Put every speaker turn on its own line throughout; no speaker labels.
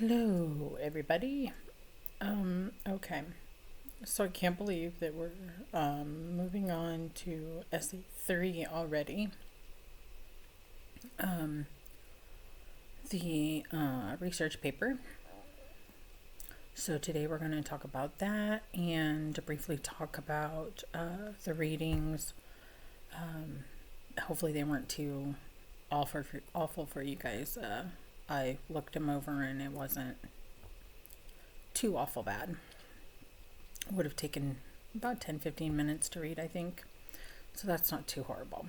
Hello, everybody. Okay, so I can't believe that we're moving on to essay 3 already. The research paper. So today we're going to talk about that and briefly talk about the readings. Hopefully they weren't too awful for you guys. I looked them over and it wasn't too awful bad. Would have taken about 10-15 minutes to read, I think. So that's not too horrible.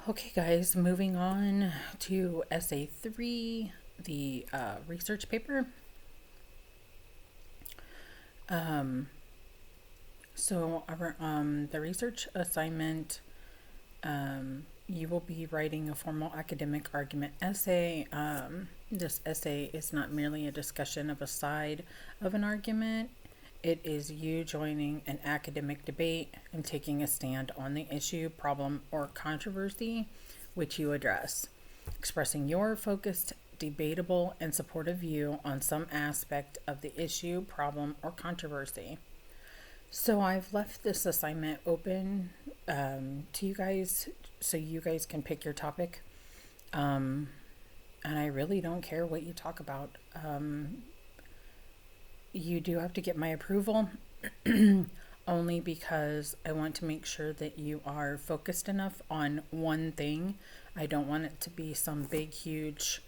Okay, guys, moving on to essay 3, the research paper. So the research assignment, you will be writing a formal academic argument essay. This essay is not merely a discussion of a side of an argument. It is you joining an academic debate and taking a stand on the issue, problem, or controversy which you address, expressing your focused, debatable, and supportive view on some aspect of the issue, problem, or controversy. So I've left this assignment open to you guys so you guys can pick your topic. And I really don't care what you talk about. You do have to get my approval only because I want to make sure that you are focused enough on one thing. I don't want it to be some big, huge,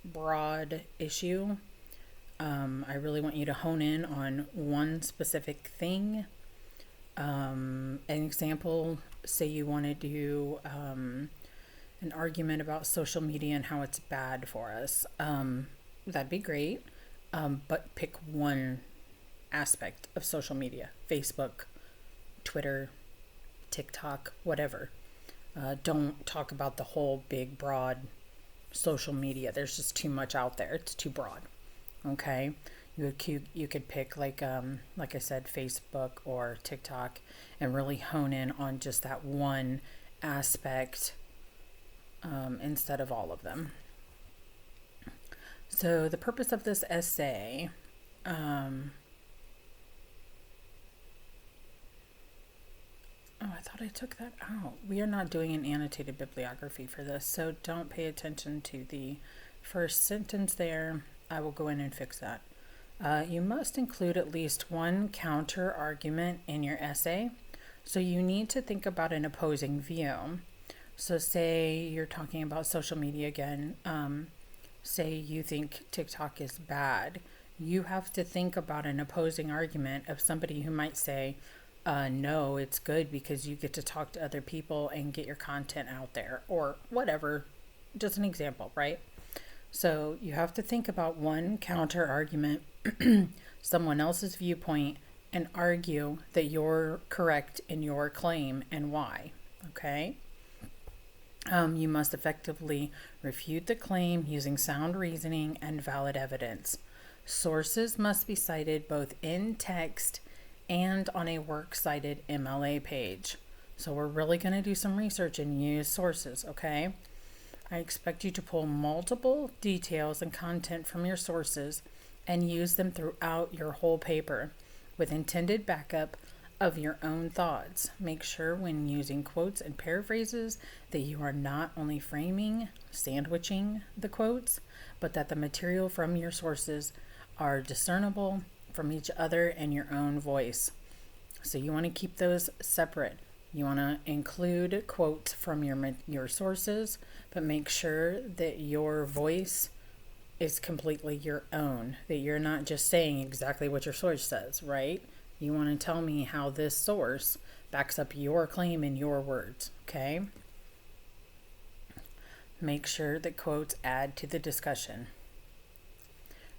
broad issue. I really want you to hone in on one specific thing. An example, say you want to do an argument about social media and how it's bad for us. That'd be great. But pick one aspect of social media: Facebook, Twitter, TikTok, whatever. Don't talk about the whole big, broad social media. There's just too much out there. It's too broad. Okay, you could pick like I said, Facebook or TikTok, and really hone in on just that one aspect instead of all of them. So the purpose of this essay, I thought I took that out. We are not doing an annotated bibliography for this, so don't pay attention to the first sentence there. I will go in and fix that. You must include at least one counter argument in your essay. So you need to think about an opposing view. So say you're talking about social media again. Say you think TikTok is bad. You have to think about an opposing argument of somebody who might say, no, it's good because you get to talk to other people and get your content out there, or whatever. Just an example, right? So you have to think about one counter argument, someone else's viewpoint, and argue that you're correct in your claim and why. Okay? You must effectively refute the claim using sound reasoning and valid evidence. Sources must be cited both in text and on a works cited MLA page. So we're really going to do some research and use sources, okay? I expect you to pull multiple details and content from your sources and use them throughout your whole paper with intended backup of your own thoughts. Make sure when using quotes and paraphrases that you are not only framing, sandwiching the quotes, but that the material from your sources are discernible from each other and your own voice. So you want to keep those separate. You want to include quotes from your sources, but make sure that your voice is completely your own, that you're not just saying exactly what your source says, right? You want to tell me how this source backs up your claim in your words, okay? Make sure that quotes add to the discussion.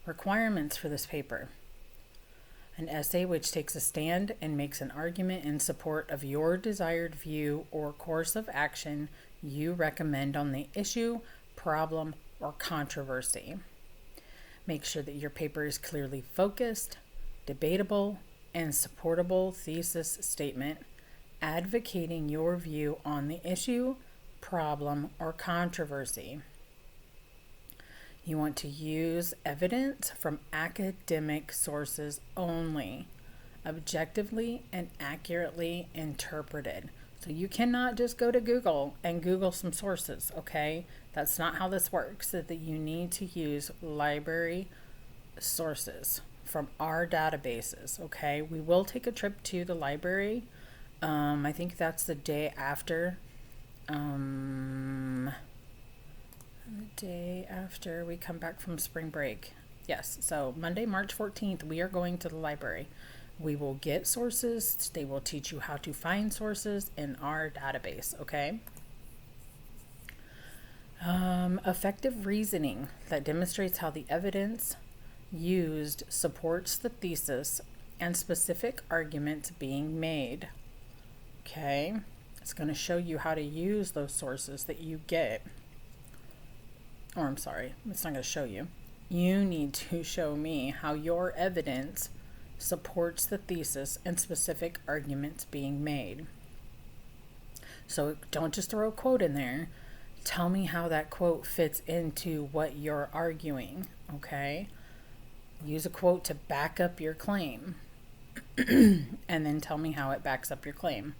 Requirements for this paper. An essay which takes a stand and makes an argument in support of your desired view or course of action you recommend on the issue, problem, or controversy. Make sure that your paper is clearly focused, debatable, and supportable thesis statement, advocating your view on the issue, problem, or controversy. You want to use evidence from academic sources only, objectively and accurately interpreted. So you cannot just go to Google and Google some sources, okay? That's not how this works. That you need to use library sources from our databases, okay? We will take a trip to the library. I think that's the day after. The day after we come back from spring break. Yes, so Monday, March 14th, we are going to the library. We will get sources. They will teach you how to find sources in our database, okay? Effective reasoning that demonstrates how the evidence used supports the thesis and specific arguments being made. Okay, it's going to show you how to use those sources that you get. Or I'm sorry, it's not going to show you. You need to show me how your evidence supports the thesis and specific arguments being made. So don't just throw a quote in there. Tell me how that quote fits into what you're arguing, okay? Use a quote to back up your claim. And then tell me how it backs up your claim.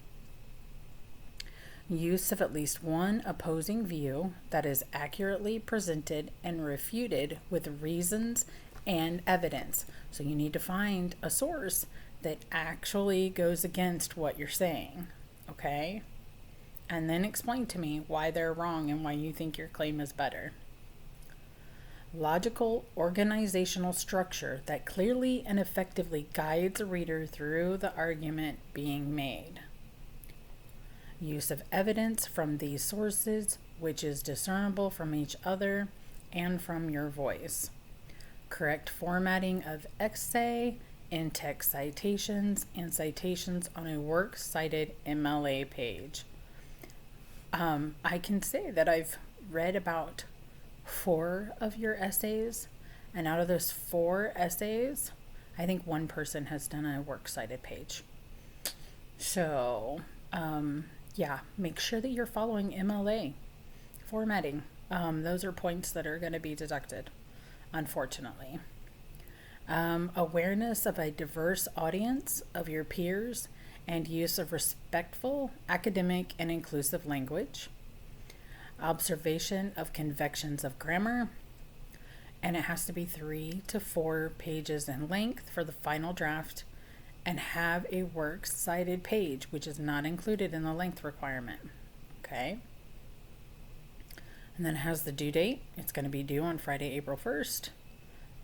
Use of at least one opposing view that is accurately presented and refuted with reasons and evidence. So you need to find a source that actually goes against what you're saying, okay? And then explain to me why they're wrong and why you think your claim is better. Logical organizational structure that clearly and effectively guides a reader through the argument being made. Use of evidence from these sources, which is discernible from each other and from your voice. Correct formatting of essay, in-text citations, and citations on a works cited MLA page. I can say that I've read about 4 of your essays, and out of those 4 essays, I think one person has done a works cited page. So, yeah, make sure that you're following MLA formatting. Those are points that are going to be deducted, unfortunately. Awareness of a diverse audience of your peers and use of respectful, academic, and inclusive language. Observation of convections of grammar. And it has to be 3 to 4 pages in length for the final draft, and have a works cited page, which is not included in the length requirement. Okay. And then it has the due date. It's going to be due on Friday, April 1st.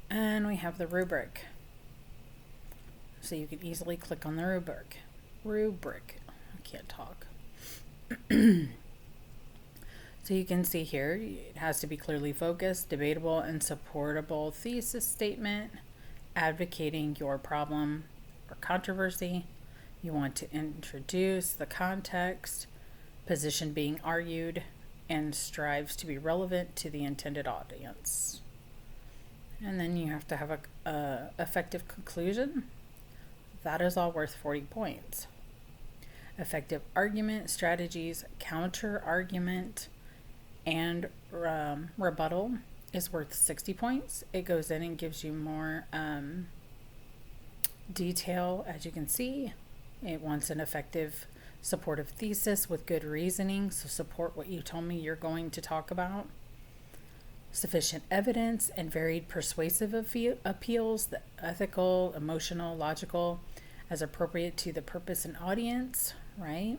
And we have the rubric. So you can easily click on the rubric. I can't talk. So you can see here, it has to be clearly focused, debatable, and supportable thesis statement, advocating your problem or controversy. You want to introduce the context, position being argued, and strives to be relevant to the intended audience. And then you have to have a effective conclusion. That is all worth 40 points. Effective argument, strategies, counter argument, and rebuttal is worth 60 points. It goes in and gives you more detail, as you can see. It wants an effective supportive thesis with good reasoning, so support what you told me you're going to talk about. Sufficient evidence and varied persuasive appeals, the ethical, emotional, logical, as appropriate to the purpose and audience, right?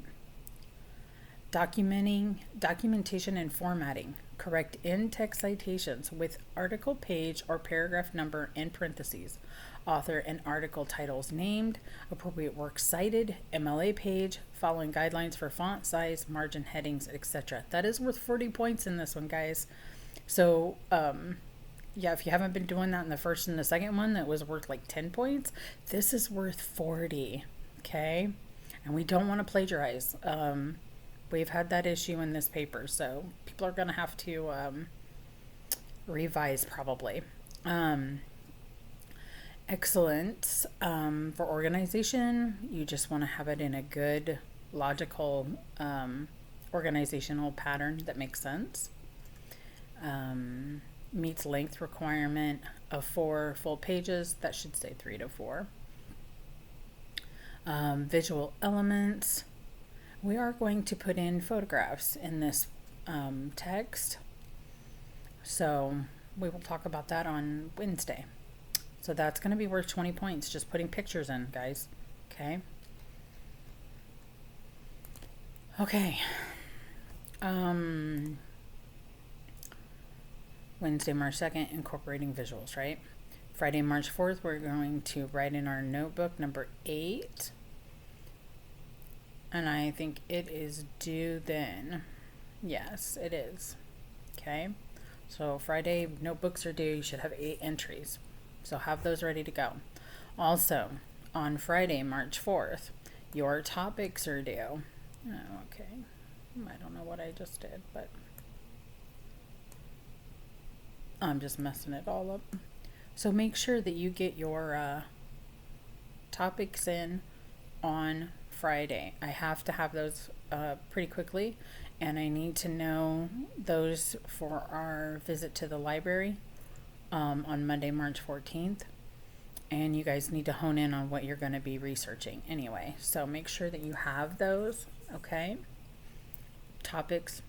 Documentation and formatting. Correct in-text citations with article page or paragraph number in parentheses. Author and article titles named. Appropriate work cited. MLA page. Following guidelines for font size, margin headings, etc. That is worth 40 points in this one, guys. So, yeah, if you haven't been doing that in the first and the second one, that was worth like 10 points. This is worth 40, okay? And we don't want to plagiarize. We've had that issue in this paper, so people are going to have to revise probably. Excellent. For organization, you just want to have it in a good, logical, organizational pattern that makes sense. meets length requirement of 4 full pages. That should say 3 to 4. Visual elements. We are going to put in photographs in this text. So we will talk about that on Wednesday. So that's going to be worth 20 points, just putting pictures in, guys. Okay. Okay. Wednesday, March 2nd, incorporating visuals, right? Friday, March 4th, we're going to write in our notebook number 8. And I think it is due then. Yes, it is. Okay. So Friday, notebooks are due. You should have 8 entries. So have those ready to go. Also, on Friday, March 4th, your topics are due. Oh, okay. I don't know what I just did, but I'm just messing it all up. So make sure that you get your topics in on Friday. I have to have those pretty quickly, and I need to know those for our visit to the library on Monday, March 14th. And you guys need to hone in on what you're going to be researching anyway. So make sure that you have those, okay? Topics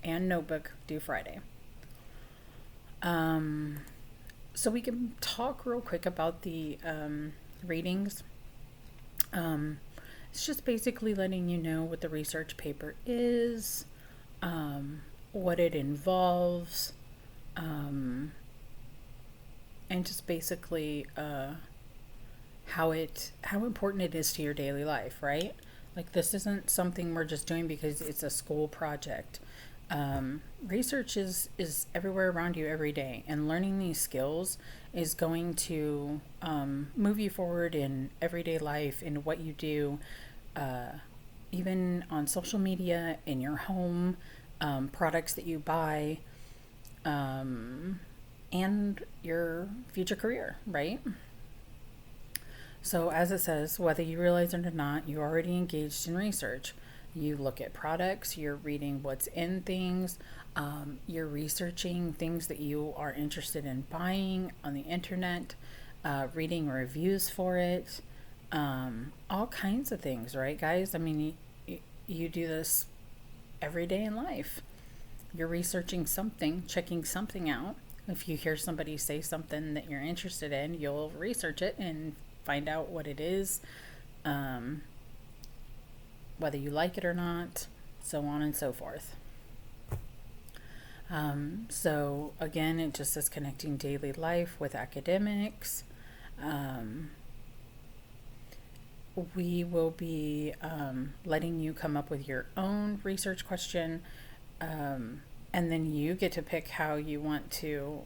and notebook due Friday. So we can talk real quick about the readings. It's just basically letting you know what the research paper is, what it involves, and just basically how important it is to your daily life, right? Like, this isn't something we're just doing because it's a school project. Research is everywhere around you every day, and learning these skills is going to move you forward in everyday life, in what you do, even on social media, in your home, products that you buy, and your future career, right? So as it says, whether you realize it or not, you're already engaged in research. You look at products, you're reading what's in things, you're researching things that you are interested in buying on the internet, reading reviews for it, all kinds of things, right, guys? I mean, you do this every day in life. You're researching something, checking something out. If you hear somebody say something that you're interested in, you'll research it and find out what it is, whether you like it or not, so on and so forth. So again, it just says connecting daily life with academics. We will be letting you come up with your own research question, and then you get to pick how you want to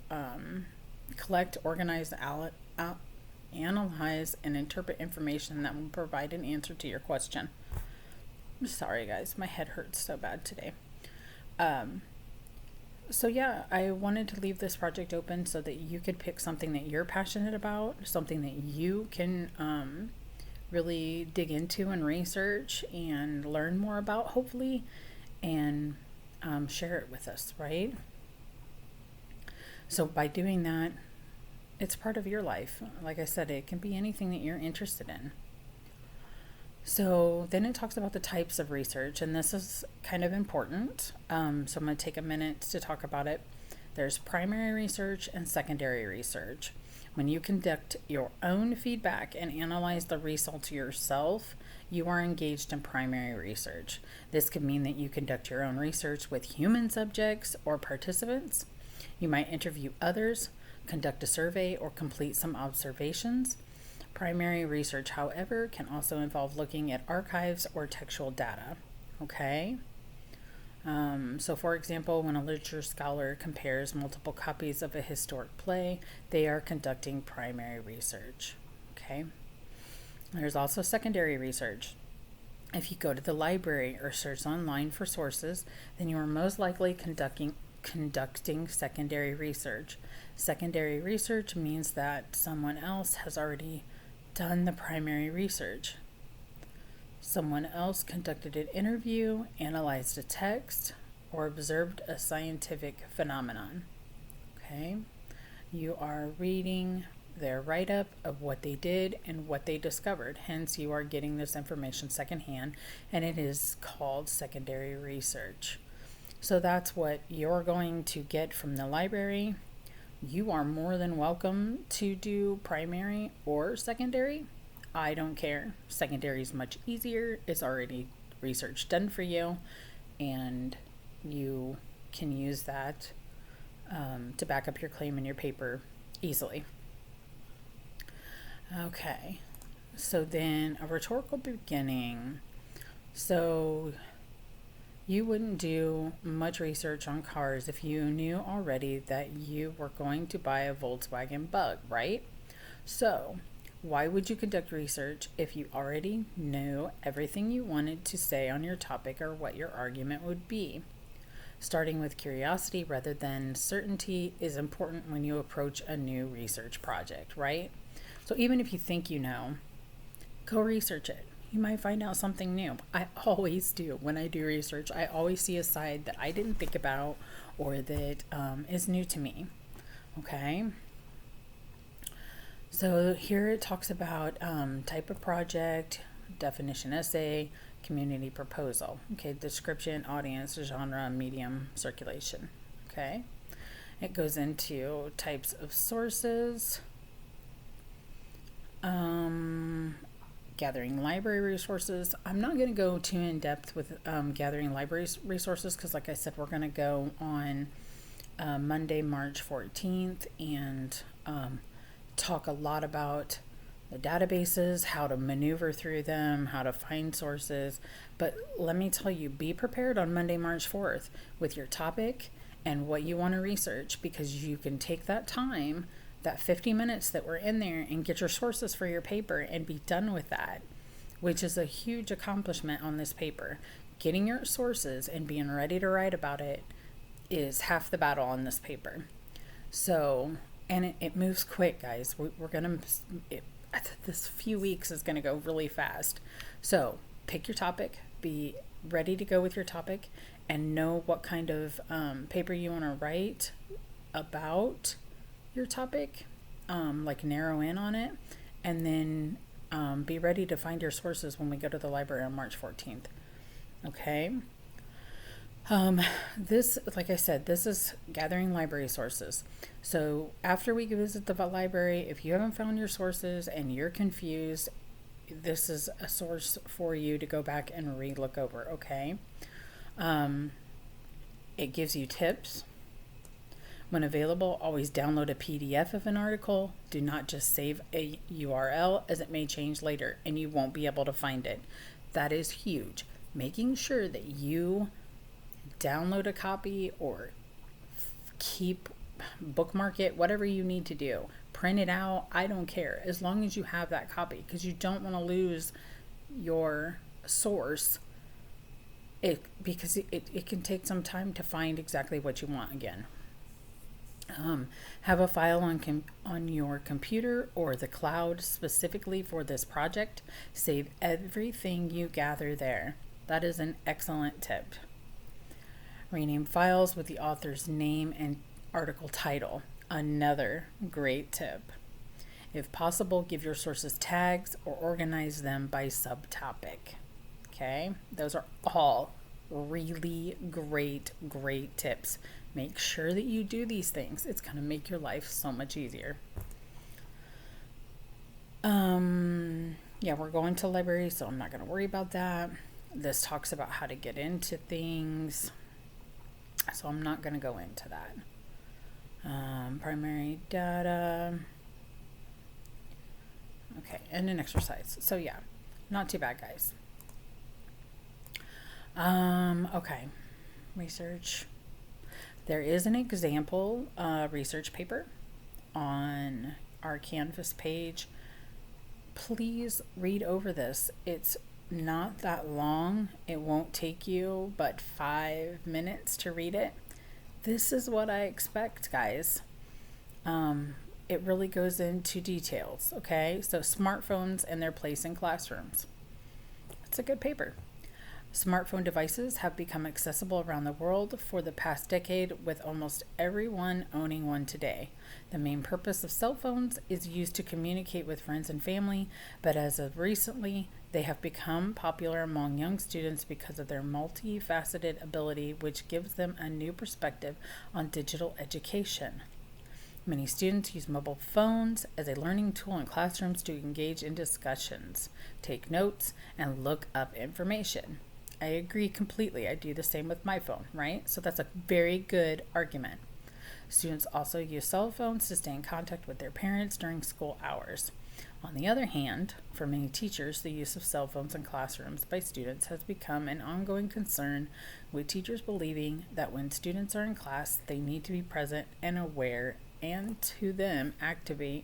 collect, organize, analyze, and interpret information that will provide an answer to your question. I'm sorry, guys, my head hurts so bad today. So yeah, I wanted to leave this project open so that you could pick something that you're passionate about, something that you can really dig into and research and learn more about, hopefully, and share it with us, right? So by doing that, it's part of your life. Like I said, it can be anything that you're interested in. So then it talks about the types of research, and this is kind of important. So I'm going to take a minute to talk about it. There's primary research and secondary research. When you conduct your own feedback and analyze the results yourself, you are engaged in primary research. This could mean that you conduct your own research with human subjects or participants. You might interview others, conduct a survey, or complete some observations. Primary research, however, can also involve looking at archives or textual data. Okay? So for example, when a literature scholar compares multiple copies of a historic play, they are conducting primary research. Okay? There's also secondary research. If you go to the library or search online for sources, then you are most likely conducting secondary research. Secondary research means that someone else has already done the primary research. Someone else conducted an interview, analyzed a text, or observed a scientific phenomenon. okay? You are reading their write-up of what they did and what they discovered. Hence, you are getting this information secondhand, and it is called secondary research. So that's what you're going to get from the library. You are more than welcome to do primary or secondary. I don't care. Secondary is much easier. It's already research done for you, and you can use that to back up your claim in your paper easily. Okay, so then a rhetorical beginning. So you wouldn't do much research on cars if you knew already that you were going to buy a Volkswagen Bug, right? So why would you conduct research if you already knew everything you wanted to say on your topic or what your argument would be? Starting with curiosity rather than certainty is important when you approach a new research project, right? So even if you think you know, go research it. You might find out something new. I always do. When I do research, I always see a side that I didn't think about or that is new to me. Okay. So here it talks about type of project, definition essay, community proposal. Okay, description, audience, genre, medium, circulation. Okay. It goes into types of sources. Gathering library resources. I'm not going to go too in depth with gathering library resources because, like I said, we're going to go on Monday, March 14th and talk a lot about the databases, how to maneuver through them, how to find sources. But let me tell you, be prepared on Monday, March 4th with your topic and what you want to research, because you can take that time, that 50 minutes that we're in there, and get your sources for your paper and be done with that, which is a huge accomplishment on this paper. Getting your sources and being ready to write about it is half the battle on this paper. So, and it moves quick, guys. We're going to, this few weeks is going to go really fast. So pick your topic, be ready to go with your topic, and know what kind of paper you want to write about your topic, like narrow in on it, and then be ready to find your sources when we go to the library on March 14th. Okay. This, like I said, this is gathering library sources. So after we visit the library, if you haven't found your sources and you're confused, this is a source for you to go back and re-look over. Okay. It gives you tips. When available, always download a PDF of an article. Do not just save a URL, as it may change later and you won't be able to find it. That is huge. Making sure that you download a copy or bookmark it, whatever you need to do. Print it out. I don't care, as long as you have that copy, because you don't want to lose your source. Because it can take some time to find exactly what you want again. Have a file on your computer or the cloud specifically for this project. Save everything you gather there. That is an excellent tip. Rename files with the author's name and article title. Another great tip. If possible, give your sources tags or organize them by subtopic. Okay, those are all really great tips. Make sure that you do these things. It's going to make your life so much easier. Yeah, we're going to library, so I'm not going to worry about that. This talks about how to get into things, so I'm not going to go into that. Primary data. Okay, and an exercise. So yeah, not too bad, guys. Okay, research. There is an example research paper on our Canvas page. Please read over this. It's not that long. It won't take you but 5 minutes to read it. This is what I expect, guys. It really goes into details, okay? So smartphones and their place in classrooms. It's a good paper. Smartphone devices have become accessible around the world for the past decade, with almost everyone owning one today. The main purpose of cell phones is used to communicate with friends and family, but as of recently, they have become popular among young students because of their multifaceted ability, which gives them a new perspective on digital education. Many students use mobile phones as a learning tool in classrooms to engage in discussions, take notes, and look up information. I agree completely. I do the same with my phone, right? So that's a very good argument. Students also use cell phones to stay in contact with their parents during school hours. On the other hand, for many teachers, the use of cell phones in classrooms by students has become an ongoing concern, with teachers believing that when students are in class, they need to be present and aware, and to them, activate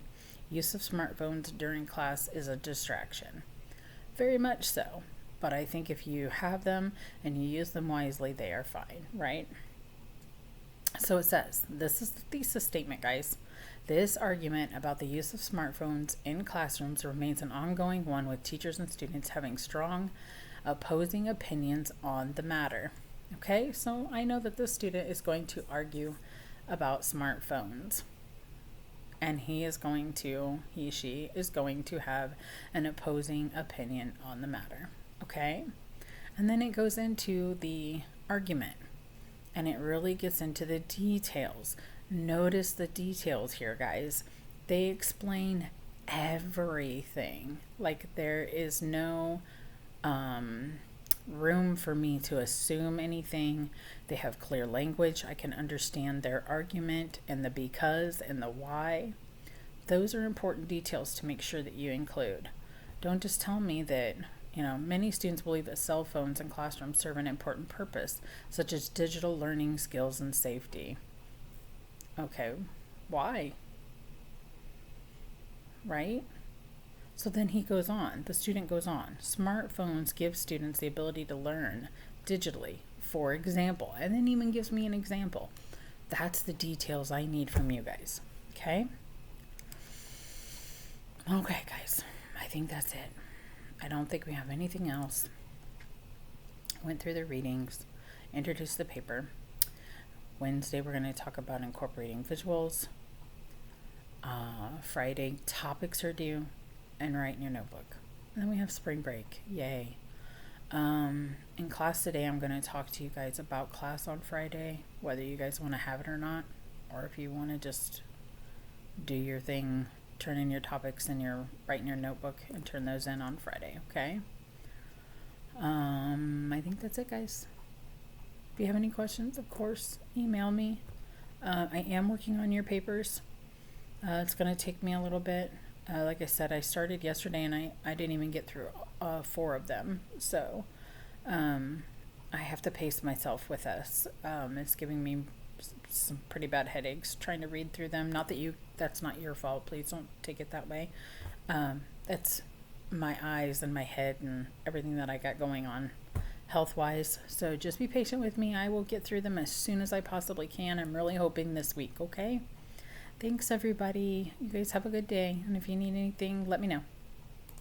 use of smartphones during class is a distraction. Very much so. But I think if you have them and you use them wisely, they are fine, right? So it says, this is the thesis statement, guys. This argument about the use of smartphones in classrooms remains an ongoing one, with teachers and students having strong opposing opinions on the matter. Okay, so I know that this student is going to argue about smartphones. And she is going to have an opposing opinion on the matter. Okay, and then it goes into the argument, and it really gets into the details. Notice the details here, guys. They explain everything. Like, there is no room for me to assume anything. They have clear language. I can understand their argument and the because and the why. Those are important details to make sure that you include. Don't just tell me that, many students believe that cell phones in classrooms serve an important purpose, such as digital learning skills and safety. Okay, why? Right? So then the student goes on. Smartphones give students the ability to learn digitally, for example, and then even gives me an example. That's the details I need from you guys. Okay? Okay, guys, I think that's it. I don't think we have anything else. Went through the readings, introduced the paper. Wednesday, we're going to talk about incorporating visuals. Friday, topics are due, and write in your notebook. And then we have spring break. Yay. In class today, I'm going to talk to you guys about class on Friday, whether you guys want to have it or not, or if you want to just do your thing, turn in your topics and write in your notebook and turn those in on Friday, okay? I think that's it, guys. If you have any questions, of course, email me. I am working on your papers. It's going to take me a little bit. Like I said, I started yesterday and I didn't even get through 4 of them. So I have to pace myself with this. It's giving me some pretty bad headaches trying to read through them. Not that that's not your fault. Please don't take it that way. That's my eyes and my head and everything that I got going on health-wise. So just be patient with me. I will get through them as soon as I possibly can. I'm really hoping this week, okay? Thanks, everybody. You guys have a good day. And if you need anything, let me know.